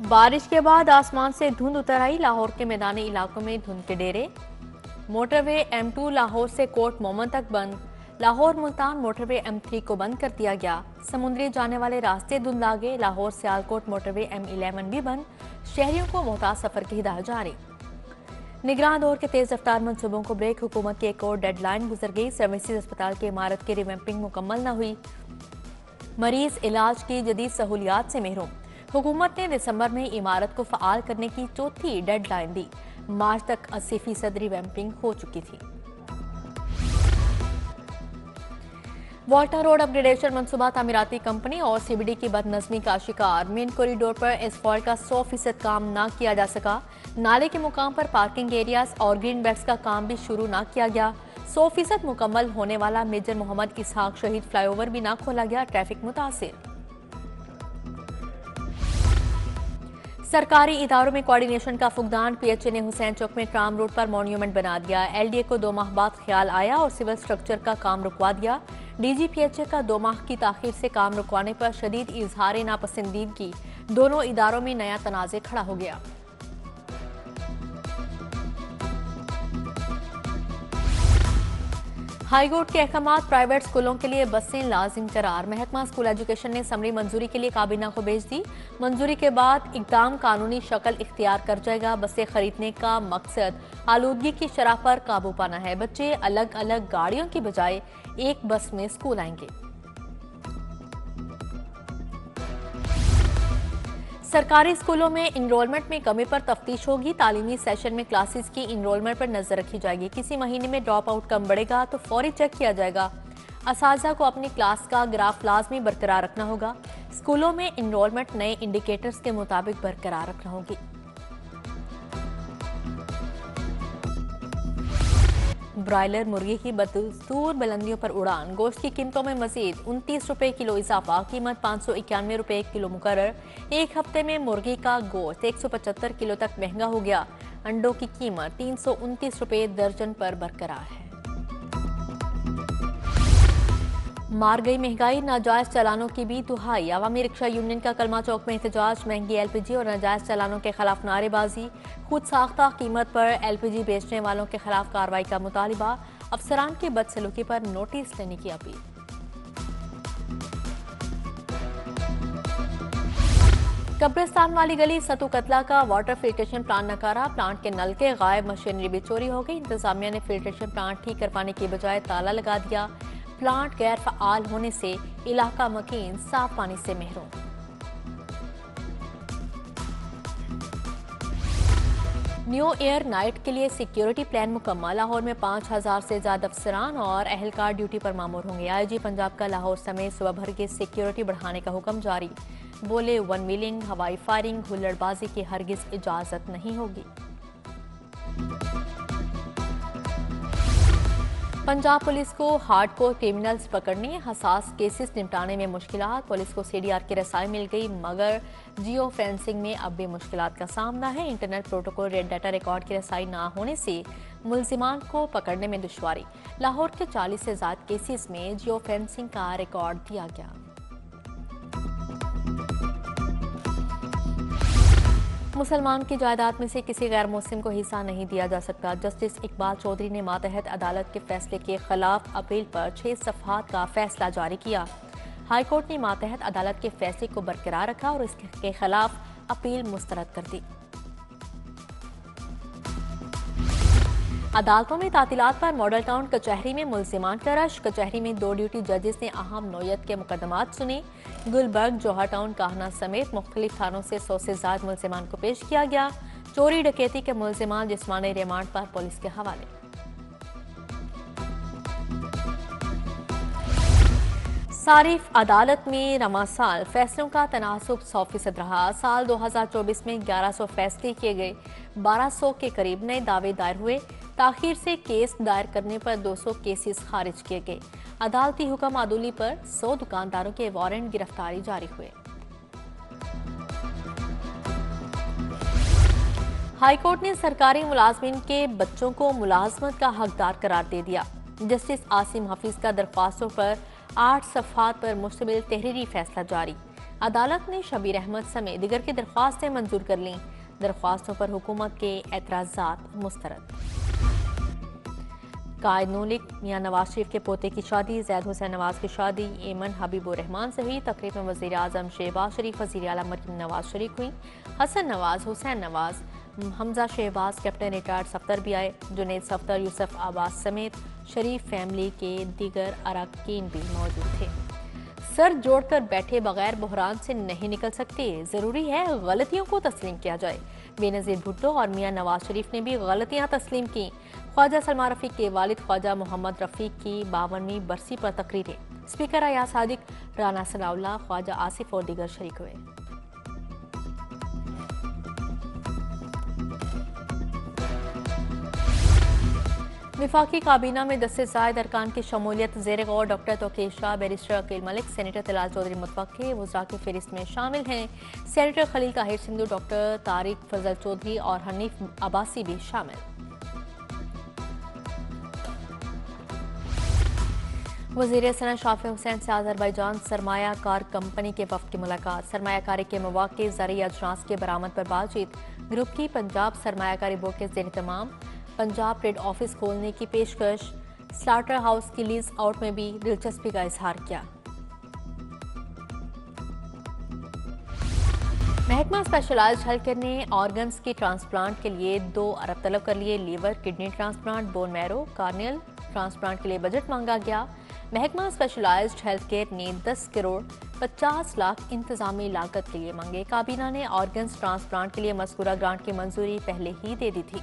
बारिश के बाद आसमान से धुंध उतर आई, लाहौर के मैदानी इलाकों में धुंध के डेरे। मोटरवे M2 लाहौर से कोट मोहम्मद तक बंद। लाहौर मुल्तान मोटरवे M3 को बंद कर दिया गया। समुद्री जाने वाले रास्ते धुंधला गए। लाहौर सियालकोट मोटरवे M11 भी बंद। शहरियों को मोहताज सफर की हिदायत जारी। निगरान दौर के तेज रफ्तार मंसूबों को ब्रेक। हुकूमत की एक और डेडलाइन गुजर गई। सर्विसेज अस्पताल की इमारत की रिवैम्पिंग मुकम्मल न हुई। मरीज इलाज की जदीद सहूलियात से महरूम। हुकूमत ने दिसंबर में इमारत को फ़आल करने की चौथी डेडलाइन दी। मार्च तक 80% रिवैम्पिंग हो चुकी थी। वाल्टा रोड अपग्रेडेशन मंसूबा तामीराती कंपनी और CBD की बदनज़मी का शिकार। मेन कॉरिडोर पर एसफॉल्ट का 100% काम ना किया जा सका। नाले के मुकाम पर पार्किंग एरियाज और ग्रीन बेल्ट्स का काम भी शुरू ना किया गया। 100% मुकम्मल होने वाला मेजर मोहम्मद इसहाक शहीद फ्लाईओवर भी ना खोला गया। ट्रैफिक मुतासिर। सरकारी इदारों में कोऑर्डिनेशन का फुकदान। PHA ने हुसैन चौक में ट्राम रोड पर मॉन्यूमेंट बना दिया। LDA को 2 माह बाद ख्याल आया और सिविल स्ट्रक्चर का काम रुकवा दिया। DG PHA का 2 माह की ताखीर से काम रुकवाने पर शदीद इजहार नापसंदीदगी। दोनों इदारों में नया तनाज़े खड़ा हो गया। हाईकोर्ट के अहकामात। प्राइवेट स्कूलों के लिए बसें लाजिम करार। महकमा स्कूल एजुकेशन ने समरी मंजूरी के लिए काबीना को भेज दी। मंजूरी के बाद इकदाम कानूनी शक्ल इख्तियार कर जाएगा। बसें खरीदने का मकसद आलूदगी की शरह पर काबू पाना है। बच्चे अलग अलग गाड़ियों की बजाय एक बस में स्कूल आएंगे। सरकारी स्कूलों में इनरोलमेंट में कमी पर तफ्तीश होगी। तालीमी सेशन में क्लासेस की इनरोलमेंट पर नजर रखी जाएगी। किसी महीने में ड्रॉप आउट कम बढ़ेगा तो फौरी चेक किया जाएगा। असातिज़ा को अपनी क्लास का ग्राफ लाजमी बरकरार रखना होगा। स्कूलों में इनरोलमेंट नए इंडिकेटर्स के मुताबिक बरकरार रखना होगी। ब्रायलर मुर्गी की बदस्तूर बुलंदियों पर उड़ान। गोश्त की कीमतों में मजीद 29 रुपए किलो इजाफा। कीमत 591 रुपए किलो मुकर्रर। एक हफ्ते में मुर्गी का गोश्त 175 किलो तक महंगा हो गया। अंडों की कीमत 329 रुपए दर्जन पर बरकरार है। मार गई महंगाई। नाजायज चालानों की भी दुहाई। अवामी रिक्शा यूनियन का कलमा चौक में एहतजाज। महंगी LPG और नाजायज चालानों के खिलाफ नारेबाजी। खुद साख्ता कीमत पर LPG बेचने वालों के खिलाफ कार्रवाई का मुतालिबा। अफसरान की बदसलूकी पर नोटिस लेने की अपील। कब्रिस्तान वाली गली सतु कतला का वाटर फिल्ट्रेशन प्लांट नकारा। प्लांट के नल के गायब। मशीनरी भी चोरी हो गई। इंतजामिया ने फिल्ट्रेशन प्लांट ठीक करवाने की बजाय ताला लगा दिया। प्लांट गैर फ़आल होने से इलाका मकीन साफ पानी से महरूम। न्यू ईयर नाइट के लिए सिक्योरिटी प्लान मुकम्मल। लाहौर में 5000 से ज्यादा अफसरान और अहलकार ड्यूटी पर मामूर होंगे। IG पंजाब का लाहौर समेत सुबह भर की सिक्योरिटी बढ़ाने का हुक्म जारी। बोले वन व्हीलिंग, हवाई फायरिंग, हुल्लड़बाजी की हरगिज इजाजत नहीं होगी। पंजाब पुलिस को हार्डकोर क्रिमिनल्स पकड़ने, हसास केसेस निपटाने में मुश्किलात। पुलिस को CDR की रसाई मिल गई मगर जियो फेंसिंग में अब भी मुश्किलात का सामना है। Internet protocol red data record की रसाई ना होने से मुल्जिमान को पकड़ने में दुश्वारी। लाहौर के 40 से ज्यादा केसेस में जियो फेंसिंग का रिकॉर्ड दिया गया। मुसलमान की जायदाद में से किसी गैर मुस्लिम को हिस्सा नहीं दिया जा सकता। जस्टिस इकबाल चौधरी ने मातहत अदालत के फैसले के खिलाफ अपील पर 6 सफ़हात का फैसला जारी किया। हाईकोर्ट ने मातहत अदालत के फैसले को बरकरार रखा और इसके खिलाफ अपील मुस्तरद कर दी। अदालतों में तातीलात पर मॉडल टाउन कचहरी में मुल्जिमान का रश। कचहरी में 2 ड्यूटी जजेस ने अहम नौयत के मुकदमात सुने। गुलबर्ग, जौहर टाउन, काहना समेत मुख्तलिफ थानों से 100 से ज्यादा मुल्जिमान को पेश किया गया। चोरी डकैती के मुल्जिमान जिस्मानी रिमांड पर पुलिस के हवाले। सारिफ अदालत में रमा साल फैसलों का तनासुब 100% रहा। साल 2024 में 1100 फैसले किए गए। 1200 के करीब नए दावे दायर हुए। ताखीर से केस दायर करने पर 200 केसेस खारिज किए गए। अदालती हुक्म आदूली पर 100 दुकानदारों के वारंट गिरफ्तारी जारी हुए। हाईकोर्ट ने सरकारी मुलाजमीन के बच्चों को मुलाजमत का हकदार करार दे दिया। जस्टिस आसिम हफीज का दरख्वास्तों पर 8 सफ़हात पर मुश्तमिल तहरीरी फैसला जारी। अदालत ने शबीर अहमद समेत दीगर की दरख्वास्तें मंजूर कर लीं। दरख्वास्तों पर हुकूमत के एतराज़ात मुस्तरद। कायद नून लीग मियां नवाज शरीफ के पोते की शादी, जैद हुसैन नवाज की शादी एमन हबीबुर रहमान से हुई। तकरीब में वज़ीर आज़म शहबाज शरीफ, वज़ीर आला मरीम नवाज शरीक हुई। हसन नवाज, हुसैन नवाज, हमजा शहबाज, कैप्टन रिटायर्ड सफ्तर भी आए। जुनेद सफ्तर, यूसुफ आबास समेत शरीफ फैमिली के दीगर अरकान भी मौजूद थे। सर जोड़कर बैठे बगैर बहरान से नहीं निकल सकते, जरूरी है गलतियों को तस्लीम किया जाए। बेनज़ीर भुट्टो और मियां नवाज शरीफ ने भी गलतियां तस्लीम की। ख्वाजा सलमान रफ़ीक के वालिद ख्वाजा मोहम्मद रफ़ीक की 52वीं बरसी पर तकरीरें। स्पीकर अयाज सादिक, राना सनाउल्लाह, ख्वाजा आसिफ और दीगर शरीक हुए। विफाकी काबीना में 10 से ज़ायद अरकान की शमूलियत ज़ेर गौर। Doctor Tauqeer Shah, barrister Aqeel Malik, senator Talal Chaudhry मुतवक्किल वज़रा की फहरिस्त में शामिल हैं। सेनेटर खलील ताहिर सिंधु, डॉक्टर तारिक फजल चौधरी और हनीफ अब्बासी भी शामिल। वज़ीर सनअत शाफी हुसैन से अज़रबैजान सरमायाकार कंपनी के वफ़द की मुलाकात। सरमायाकारी के मौक़े, ज़रूरी अजनास के बरामद पर बातचीत। ग्रुप की पंजाब सरमायाकारी बोर्ड के ज़ेर तमाम पंजाब ट्रेड ऑफिस खोलने की पेशकश। स्लाटर हाउस की लीज आउट में भी दिलचस्पी का इजहार किया। महकमा स्पेशलाइज्ड हेल्थ केयर ने ऑर्गन्स की ट्रांसप्लांट के लिए 2 अरब तलब कर लिए। Liver, kidney transplant, bone marrow, corneal transplant के लिए बजट मांगा गया। महकमा स्पेशलाइज्ड हेल्थ केयर ने 10 करोड़ 50 लाख इंतजामी लागत के लिए मांगे। काबीना ने ऑर्गन्स ट्रांसप्लांट के लिए मज़कूरा ग्रांट की मंजूरी पहले ही दे दी थी।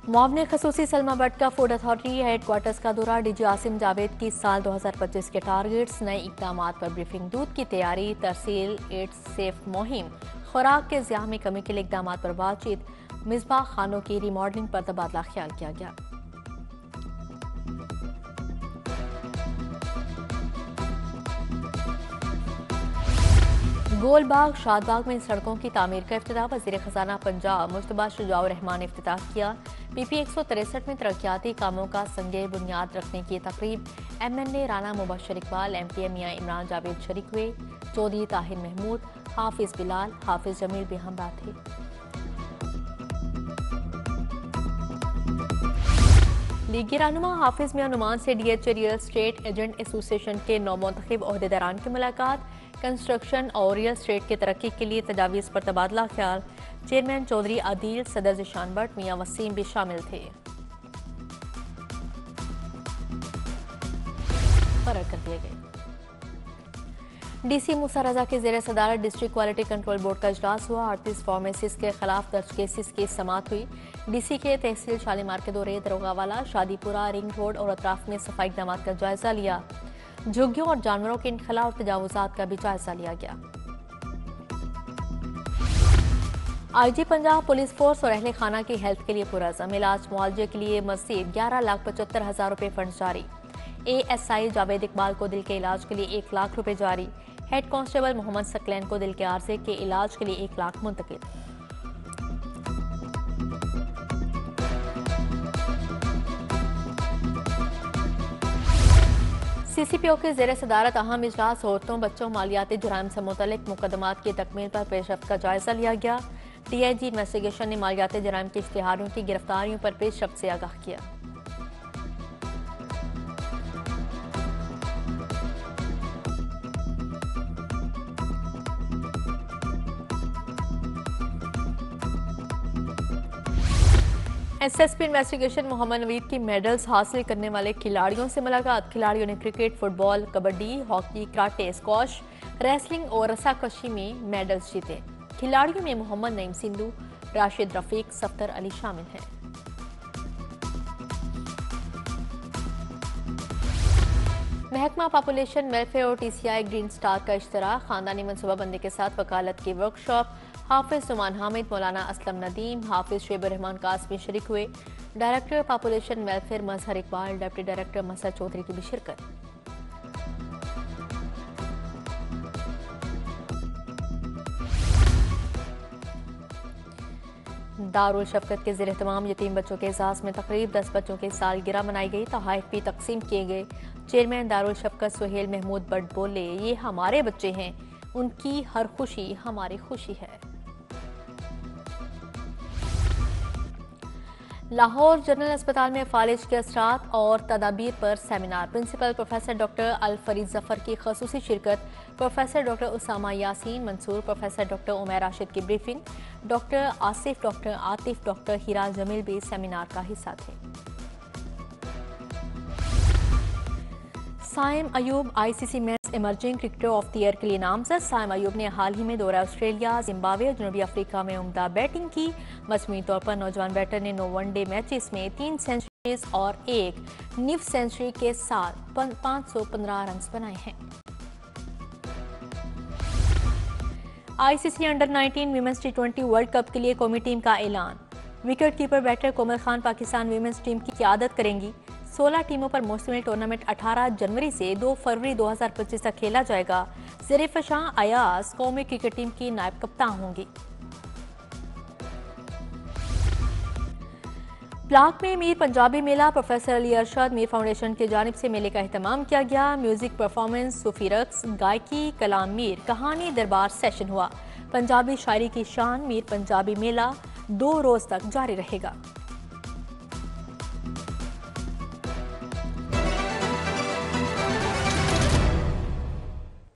मुआवने खसूसी सलमा भट्ट का फूड अथॉरिटी हेडक्वार्टर्स का दौरा। डीजी आसिम जावेद की साल 2025 के टारगेट्स, नए इकदाम पर ब्रीफिंग। दूध की तैयारी, तरसील एड्स सेफ मुहिम, खुराक के ज़िया में कमी के लिए इकदाम पर बातचीत। मिसबाह खानों की रिमॉडलिंग पर तबादला ख्याल किया गया। गोलबाग, शादबाग में सड़कों की तामीर का इफ्तिताह। वज़ीर खजाना पंजाब मुश्तबा शुजाउर रहमान ने इफ्तिताह किया। PP 163 में तरक्याती कामों का संगे बुनियाद रखने की तकरीब। MNA राना मुबशर इकबाल, MPA मियां इमरान जावेद शरीक हुए। चौधरी ताहिर महमूद, हाफिज बिलाल, हाफिज जमील भी हमरा थे। लीगी रहनुमा हाफिज मियां नुमान से DH real estate agent association के नौमुंतखब ओहदेदारान की मुलाकात। कंस्ट्रक्शन और रियल स्टेट की तरक्की के लिए तजावीज़ पर तबादला ख्याल। चेयरमैन चौधरी आदिल, सदर ज़िशान भट्ट, मियां वसीम भी शामिल थे। फर्क कर दिए गए। DC मूसा रजा के ज़ेर सदारत डिस्ट्रिक्ट क्वालिटी कंट्रोल बोर्ड का इजलास हुआ। 38 फार्मेसिस्ट के खिलाफ दर्ज केसेस की समाअत हुई। DC के तहसील शालीमार के दौरे, दरोगावाला, शादीपुरा, रिंग रोड और अतराफ में सफाई इकदाम का जायजा लिया। झुग्गियों और जानवरों के इनखला और तजावुजात का भी जायजा लिया गया। IG पंजाब पुलिस फोर्स और अहले खाना की हेल्थ के लिए पुरज़म। इलाज मुआवजे के लिए मज़ीद 11,75,000 रुपये फंड जारी। ASI जावेद इकबाल को दिल के इलाज के लिए 1 लाख रुपए जारी। हेड कांस्टेबल मोहम्मद सकलैन को दिल के आर्जे के इलाज के लिए 1 लाख मुंतकिल। CCPO के ज़ेर सदारत अहम इजलास। औरतों, बच्चों, मालियाती जुराइम से मुतल्लिक मुकदमात की तकमील पर पेशरफ्त का जायजा लिया गया। DIG इन्वेस्टिगेशन ने मालियाती जुराइम के इश्तिहारियों की गिरफ्तारियों पर पेशरफ्त से आगाह किया। SSP इन्वेस्टिगेशन मोहम्मद नवीद की मेडल्स हासिल करने वाले खिलाड़ियों से मुलाकात। खिलाड़ियों ने cricket, football, kabaddi, hockey, karate, squash, wrestling और रस्साकशी में मेडल्स जीते। खिलाड़ियों में मोहम्मद नईम सिंधु, राशिद रफीक, सफ्तर अली शामिल हैं। महकमा पॉपुलेशन वेलफेयर और TCI ग्रीन स्टार का इश्तराक। खानदानी मनसूबाबंदी के साथ वकालत की वर्कशॉप। हाफिज नुमान हामिद, मौलाना असलम नदीम, हाफिज शेबर रहमान कासमी शरीक हुए। डायरेक्टर पॉपुलेशन वेलफेयर मजहर इकबाल, डिप्टी डायरेक्टर मसर चौधरी की भी शिरकत। दारुल शफकत के ज़ेर तमाम यतीम बच्चों के एजाज़ में तकरीब 10 बच्चों की सालगिरह मनाई गई, तोहफ़े भी तकसीम किए गए। चेयरमैन दारुल शफकत सुहेल महमूद बट बोले, ये हमारे बच्चे हैं, उनकी हर खुशी हमारी खुशी है। लाहौर जनरल अस्पताल में फालिज के असरात और तदाबीर पर seminar. Principal professor doctor Al Farid Zafar की खसूसी शिरकत। Professor doctor Usama Yasin Mansoor, professor doctor Umair Rashid की briefing. Doctor Asif, doctor Atif, doctor Hira Jamil भी सेमिनार का हिस्सा थे। Saim Ayub ICC men's emerging cricketer of the year के लिए नामजद। साइम अयूब ने हाल ही में दौरा ऑस्ट्रेलिया, जिम्बाब्वे और जनूबी अफ्रीका में उम्दा बैटिंग की। मजमूई तौर पर नौजवान बैटर ने 9 वनडे मैचेस में 3 सेंचुरीज और 1 निफ सेंचुरी के साथ 515 रन बनाए हैं। आईसीसी अंडर 19 वीमेंस टी20 वर्ल्ड कप के लिए कौमी टीम का ऐलान। विकेट कीपर बैटर कोमल खान पाकिस्तान वीमेंस टीम की क़यादत करेंगी। 16 टीमों पर मुश्तमिल टूर्नामेंट 18 जनवरी से 2 फरवरी 2025 तक खेला जाएगा। ज़रीफ़शां अयाज कौमी क्रिकेट टीम की नायब कप्तान होंगी। ब्लॉक में मीर पंजाबी मेला। प्रोफेसर अली अरशद मीर फाउंडेशन की जानिब से मेले का एहतमाम किया गया। म्यूजिक परफॉर्मेंस, सूफी रक्स, गायकी, कलाम मीर, कहानी दरबार सेशन हुआ। पंजाबी शायरी की शान। मीर पंजाबी मेला 2 रोज तक जारी रहेगा।